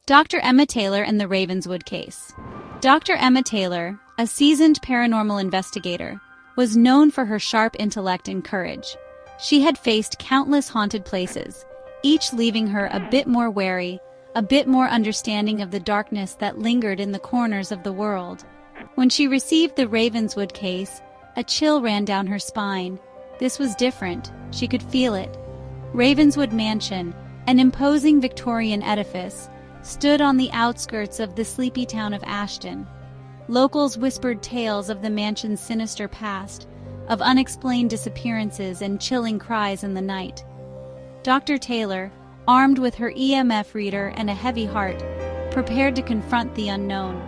Dr. Emma Taylor and the Ravenswood case. Dr. Emma Taylor, a seasoned paranormal investigator, was known for her sharp intellect and courage. She had faced countless haunted places, each leaving her a bit more wary, a bit more understanding of the darkness that lingered in the corners of the world. When she received the Ravenswood case, a chill ran down her spine. This was different. She could feel it. Ravenswood Mansion, an imposing Victorian edifice, stood on the outskirts of the sleepy town of Ashton. Locals whispered tales of the mansion's sinister past, of unexplained disappearances and chilling cries in the night. Dr. Taylor, armed with her EMF reader and a heavy heart, prepared to confront the unknown.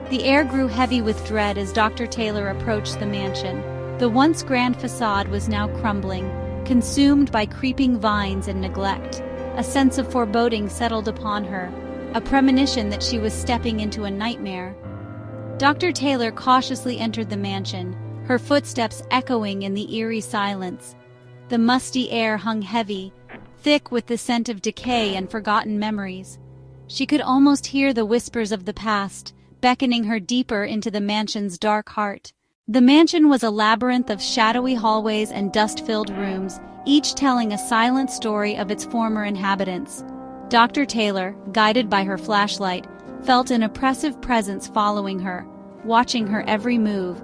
The air grew heavy with dread as Dr. Taylor approached the mansion. The once grand facade was now crumbling, consumed by creeping vines and neglect. A sense of foreboding settled upon her, a premonition that she was stepping into a nightmare. Dr. Taylor cautiously entered the mansion, her footsteps echoing in the eerie silence. The musty air hung heavy, thick with the scent of decay and forgotten memories. She could almost hear the whispers of the past, beckoning her deeper into the mansion's dark heart. The mansion was a labyrinth of shadowy hallways and dust-filled rooms, each telling a silent story of its former inhabitants. Dr. Taylor, guided by her flashlight, felt an oppressive presence following her, watching her every move.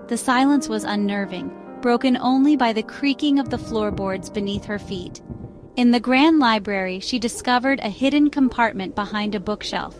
The silence was unnerving, broken only by the creaking of the floorboards beneath her feet. In the grand library, she discovered a hidden compartment behind a bookshelf.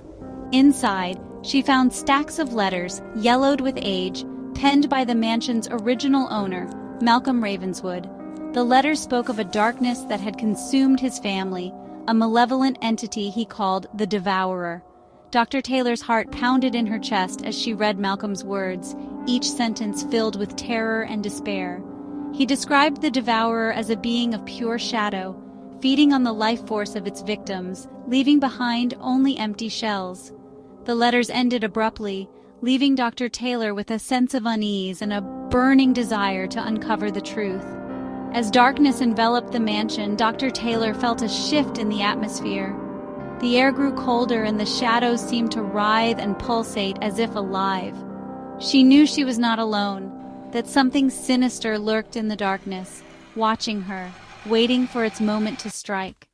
Inside, she found stacks of letters, yellowed with age, penned by the mansion's original owner, Malcolm Ravenswood. The letters spoke of a darkness that had consumed his family, a malevolent entity he called the Devourer. Dr. Taylor's heart pounded in her chest as she read Malcolm's words, each sentence filled with terror and despair. He described the Devourer as a being of pure shadow, feeding on the life force of its victims, leaving behind only empty shells. The letters ended abruptly, leaving Dr. Taylor with a sense of unease and a burning desire to uncover the truth. As darkness enveloped the mansion, Dr. Taylor felt a shift in the atmosphere. The air grew colder and the shadows seemed to writhe and pulsate as if alive. She knew she was not alone, that something sinister lurked in the darkness, watching her, waiting for its moment to strike.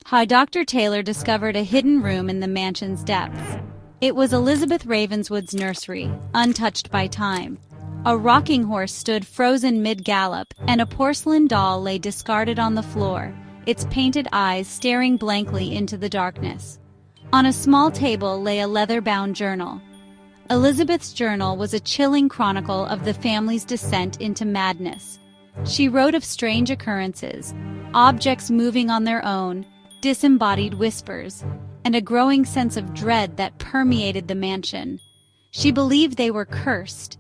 How Dr. Taylor discovered a hidden room in the mansion's depths. It was Elizabeth Ravenswood's nursery, untouched by time. A rocking horse stood frozen mid-gallop, and a porcelain doll lay discarded on the floor, its painted eyes staring blankly into the darkness. On a small table lay a leather-bound journal. Elizabeth's journal was a chilling chronicle of the family's descent into madness. She wrote of strange occurrences, objects moving on their own, disembodied whispers, and a growing sense of dread that permeated the mansion. She believed they were cursed.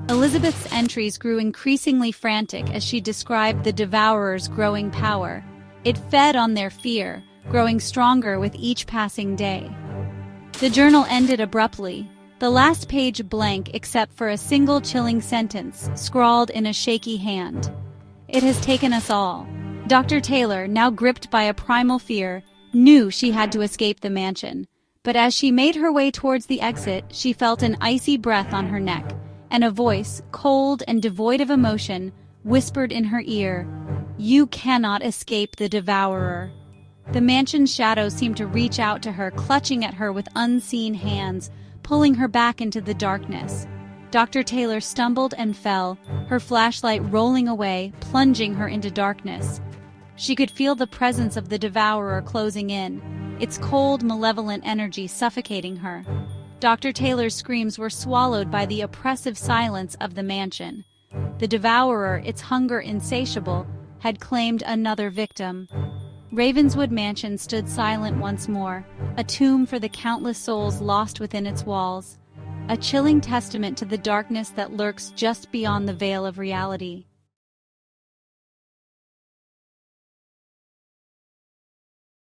Elizabeth's entries grew increasingly frantic as she described the Devourer's growing power. It fed on their fear, growing stronger with each passing day. The journal ended abruptly, the last page blank except for a single chilling sentence scrawled in a shaky hand. "It has taken us all." Dr. Taylor, now gripped by a primal fear, knew she had to escape the mansion. But as she made her way towards the exit, she felt an icy breath on her neck, and a voice, cold and devoid of emotion, whispered in her ear, "You cannot escape the Devourer." The mansion's shadows seemed to reach out to her, clutching at her with unseen hands, pulling her back into the darkness. Dr. Taylor stumbled and fell, her flashlight rolling away, plunging her into darkness. She could feel the presence of the Devourer closing in, its cold, malevolent energy suffocating her. Dr. Taylor's screams were swallowed by the oppressive silence of the mansion. The Devourer, its hunger insatiable, had claimed another victim. Ravenswood Mansion stood silent once more, a tomb for the countless souls lost within its walls, a chilling testament to the darkness that lurks just beyond the veil of reality.